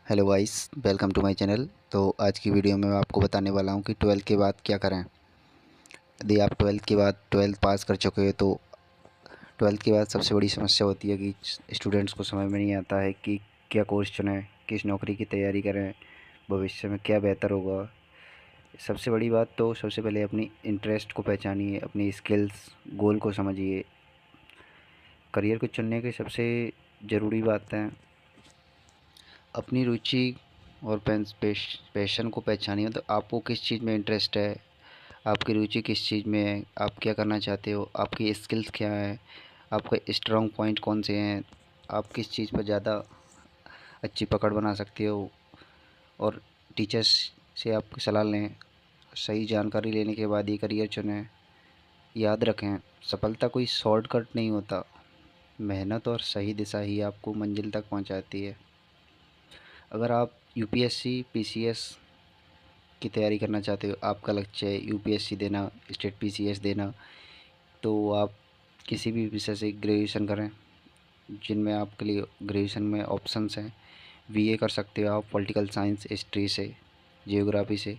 Hello guys, welcome to my channel. तो आज की वीडियो में मैं आपको बताने वाला हूं कि ट्वेल्थ के बाद क्या करें। यदि आप ट्वेल्थ के बाद ट्वेल्थ पास कर चुके हो तो ट्वेल्थ के बाद सबसे बड़ी समस्या होती है कि स्टूडेंट्स को समझ में नहीं आता है कि क्या कोर्स चुनें, किस नौकरी की तैयारी करें, भविष्य में क्या बेहतर होगा। सबसे बड़ी बात तो सबसे पहले अपनी इंटरेस्ट को पहचानिए, अपनी स्किल्स गोल को समझिए। करियर को चुनने की सबसे ज़रूरी बात है अपनी रुचि और पैशन को पहचानिए। तो आपको किस चीज़ में इंटरेस्ट है, आपकी रुचि किस चीज़ में है, आप क्या करना चाहते हो, आपकी स्किल्स क्या है, आपके स्ट्रॉन्ग पॉइंट कौन से हैं, आप किस चीज़ पर ज़्यादा अच्छी पकड़ बना सकते हो। और टीचर्स से आप सलाह लें, सही जानकारी लेने के बाद ये करियर चुनें। याद रखें, सफलता कोई शॉर्टकट नहीं होता, मेहनत और सही दिशा ही आपको मंजिल तक पहुंचाती है। अगर आप यूपीएससी पीसीएस की तैयारी करना चाहते हो, आपका लक्ष्य है यूपीएससी देना, स्टेट पीसीएस देना, तो आप किसी भी विषय से ग्रेजुएशन करें, जिनमें आपके लिए ग्रेजुएशन में ऑप्शंस हैं। बीए कर सकते हो आप पॉलिटिकल साइंस हिस्ट्री से, जियोग्राफी से।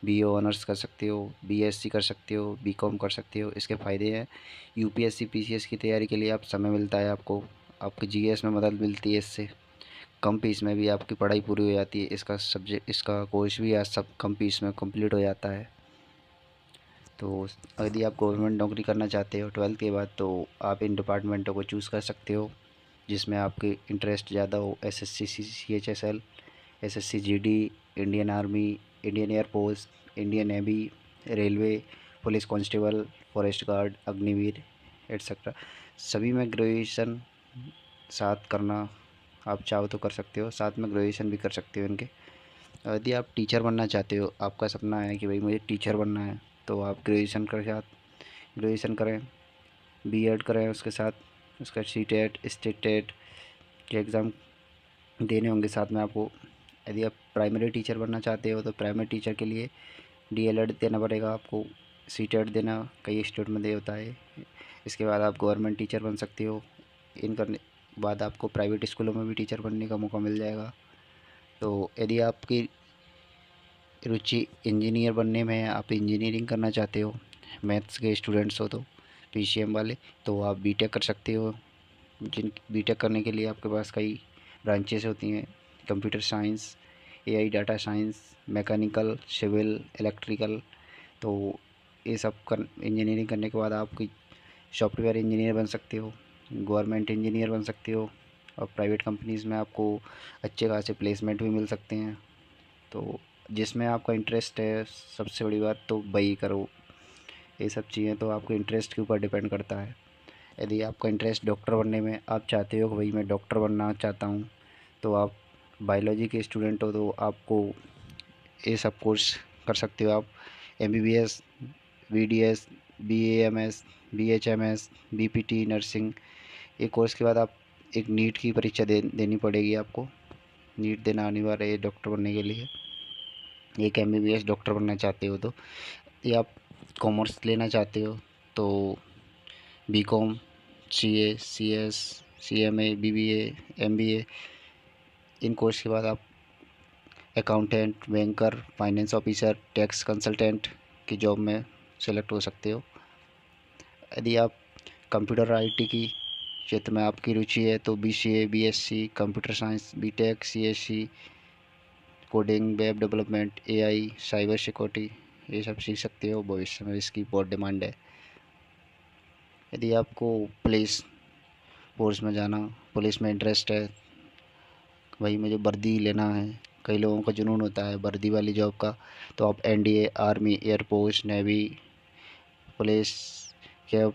बीए ऑनर्स कर सकते हो, बीएससी कर सकते हो, बीकॉम कर सकते हो। इसके फ़ायदे हैं, यूपीएससी पीसीएस की तैयारी के लिए आप समय मिलता है, आपको आपकी जीएस में मदद मिलती है। इससे कम फीस में भी आपकी पढ़ाई पूरी हो जाती है। इसका कोर्स भी आज सब कम फीस में कंप्लीट हो जाता है। तो यदि आप गवर्नमेंट नौकरी करना चाहते हो ट्वेल्थ के बाद, तो आप इन डिपार्टमेंटों को चूज़ कर सकते हो जिसमें आपकी इंटरेस्ट ज़्यादा हो। SSC CHSL, SSC GD, Indian army, Indian air force, Indian navy, railway, police constable, forest guard, Agniveer etcetera. सभी में ग्रेजुएशन साथ करना आप चाहो तो कर सकते हो, साथ में ग्रेजुएशन भी कर सकते हो इनके। यदि आप टीचर बनना चाहते हो, आपका सपना है कि भाई मुझे टीचर बनना है, तो आप ग्रेजुएशन करें, बीएड करें, उसके साथ उसका सीटेट स्टेट टेट के एग्ज़ाम देने होंगे साथ में आपको। यदि आप प्राइमरी टीचर बनना चाहते हो तो प्राइमरी टीचर के लिए डीएलएड देना पड़ेगा आपको, सीटेट देना कई स्टेट में दे होता है। इसके बाद आप गवर्नमेंट टीचर बन सकते हो। इन करने बाद आपको प्राइवेट स्कूलों में भी टीचर बनने का मौका मिल जाएगा। तो यदि आपकी रुचि इंजीनियर बनने में है, आप इंजीनियरिंग करना चाहते हो, मैथ्स के स्टूडेंट्स हो तो पीसीएम वाले, तो आप बीटेक कर सकते हो। जिन बीटेक करने के लिए आपके पास कई ब्रांचेस होती हैं, computer science, AI data science, mechanical, civil, electrical. तो ये सब कर इंजीनियरिंग करने के बाद आप कोई सॉफ्टवेयर इंजीनियर बन सकते हो, गवर्नमेंट इंजीनियर बन सकते हो, और प्राइवेट कंपनीज़ में आपको अच्छे खासे प्लेसमेंट भी मिल सकते हैं। तो जिसमें आपका इंटरेस्ट है, सबसे बड़ी बात तो वही करो। ये सब चीज़ें तो आपके इंटरेस्ट के ऊपर डिपेंड करता है। यदि आपका इंटरेस्ट डॉक्टर बनने में, आप चाहते हो कि भाई मैं डॉक्टर बनना चाहता हूँ, तो आप बायोलॉजी के स्टूडेंट हो तो आपको ये सब कोर्स कर सकते हो। आप MBBS, BDS, BAMS, BHMS, BPT, nursing. ये कोर्स के बाद आप एक नीट की परीक्षा देनी पड़ेगी आपको। नीट देना अनिवार्य है डॉक्टर बनने के लिए। एक एमबीबीएस डॉक्टर बनना चाहते हो तो, या आप कॉमर्स लेना चाहते हो तो B Com, CA, CS, CMA, BBA, MBA. इन कोर्स के बाद आप accountant, banker, finance officer, tax consultant की जॉब में सेलेक्ट हो सकते हो। यदि आप कंप्यूटर आईटी की क्षेत्र में आपकी रुचि है तो BCA, BSc, computer science, BTech, CSC, coding, web development, AI, cyber security, ये सब सीख सकते हो। भविष्य में इसकी बहुत डिमांड है। यदि आपको पुलिस फोर्स में जाना, पुलिस में इंटरेस्ट है, भाई मुझे वर्दी लेना है, कई लोगों का जुनून होता है वर्दी वाली जॉब का, तो आप NDA, army, air force, navy, police के,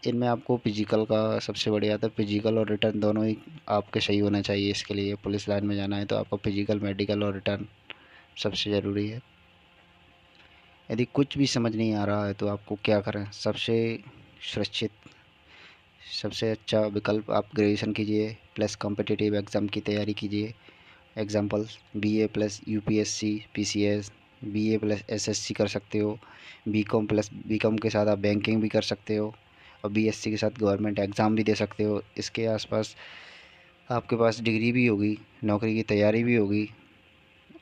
इनमें आपको फिजिकल का सबसे बढ़िया था। फिजिकल और रिटर्न दोनों ही आपके सही होना चाहिए। इसके लिए पुलिस लाइन में जाना है तो आपका फिजिकल, मेडिकल और रिटर्न सबसे ज़रूरी है। यदि कुछ भी समझ नहीं आ रहा है तो आपको क्या करें, सबसे सुरक्षित, सबसे अच्छा विकल्प आप ग्रेजुएशन कीजिए प्लस कॉम्पिटिटिव एग्ज़ाम की तैयारी कीजिए। Examples, BA plus UPSC PCS, BA plus SSC कर सकते हो, बीकॉम प्लस बीकॉम के साथ आप बैंकिंग भी कर सकते हो, और बीएससी के साथ गवर्नमेंट एग्ज़ाम भी दे सकते हो। इसके आसपास आपके पास डिग्री भी होगी, नौकरी की तैयारी भी होगी।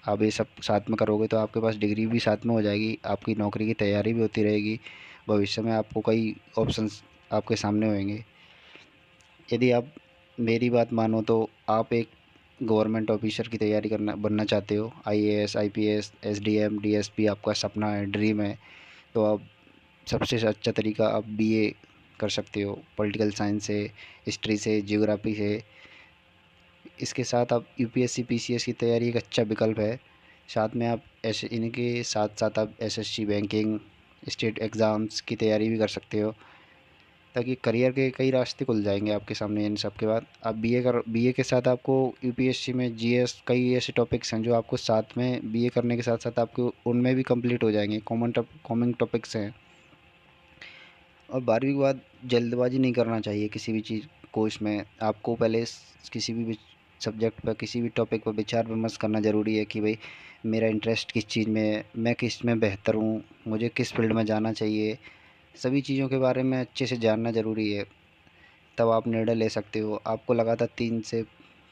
आप ये सब साथ में करोगे तो आपके पास डिग्री भी साथ में हो जाएगी, आपकी नौकरी की तैयारी भी होती रहेगी। भविष्य में आपको कई ऑप्शंस आपके सामने होंगे। यदि आप मेरी बात मानो तो आप एक गवर्नमेंट ऑफिसर की तैयारी करना बनना चाहते हो, आईएएस, आईपीएस, एसडीएम, डीएसपी आपका सपना है, ड्रीम है, तो आप सबसे अच्छा तरीका आप बीए कर सकते हो, पॉलिटिकल साइंस से, हिस्ट्री से, ज्योग्राफी से। इसके साथ आप यूपीएससी पीसीएस की तैयारी एक अच्छा विकल्प है। साथ में आप ऐसे इनके साथ साथ आप एसएससी, बैंकिंग, स्टेट एग्ज़ाम्स की तैयारी भी कर सकते हो, ताकि करियर के कई रास्ते खुल जाएंगे आपके सामने। इन सब के बाद आप बीए के साथ आपको यूपीएससी में जीएस, कई ऐसे टॉपिक्स हैं जो आपको साथ में बीए करने के साथ साथ आपको उनमें भी कंप्लीट हो जाएंगे। कॉमन टॉपिक्स हैं। और 12वीं के बाद जल्दबाजी नहीं करना चाहिए किसी भी चीज़ कोर्स में। आपको पहले किसी भी सब्जेक्ट पर, किसी भी टॉपिक पर विचार विमर्श करना ज़रूरी है कि भाई मेरा इंटरेस्ट किस चीज़ में है, मैं किस में बेहतर हूँ, मुझे किस फील्ड में जाना चाहिए। सभी चीज़ों के बारे में अच्छे से जानना ज़रूरी है, तब आप निर्णय ले सकते हो। आपको लगातार 3 से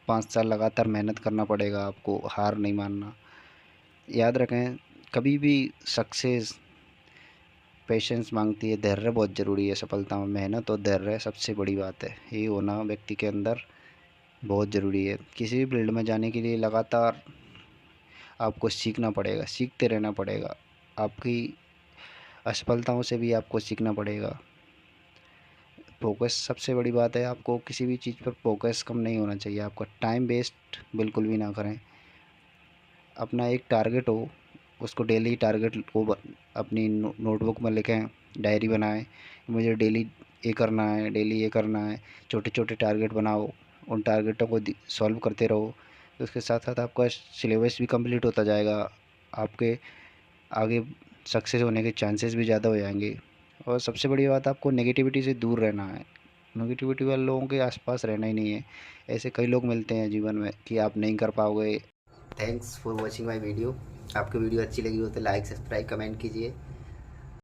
5 साल लगातार मेहनत करना पड़ेगा, आपको हार नहीं मानना। याद रखें, कभी भी सक्सेस पेशेंस मांगती है, धैर्य बहुत ज़रूरी है सफलता में। मेहनत और धैर्य सबसे बड़ी बात है, ये होना व्यक्ति के अंदर बहुत ज़रूरी है। किसी भी फील्ड में जाने के लिए लगातार आपको सीखना पड़ेगा, सीखते रहना पड़ेगा। आपकी असफलताओं से भी आपको सीखना पड़ेगा। फोकस सबसे बड़ी बात है, आपको किसी भी चीज़ पर फोकस कम नहीं होना चाहिए। आपका टाइम वेस्ट बिल्कुल भी ना करें। अपना एक टारगेट हो, उसको डेली टारगेट को अपनी नोटबुक में लिखें, डायरी बनाएं। मुझे डेली ये करना है, डेली ये करना है। छोटे छोटे टारगेट बनाओ, उन टारगेटों को सॉल्व करते रहो। तो उसके साथ साथ आपका सिलेबस भी कंप्लीट होता जाएगा, आपके आगे सक्सेस होने के चांसेस भी ज़्यादा हो जाएंगे। और सबसे बड़ी बात, आपको नेगेटिविटी से दूर रहना है। नेगेटिविटी वाले लोगों के आसपास रहना ही नहीं है। ऐसे कई लोग मिलते हैं जीवन में कि आप नहीं कर पाओगे। Thanks for watching my video. आपको वीडियो अच्छी लगी हो तो लाइक, सब्सक्राइब, कमेंट कीजिए।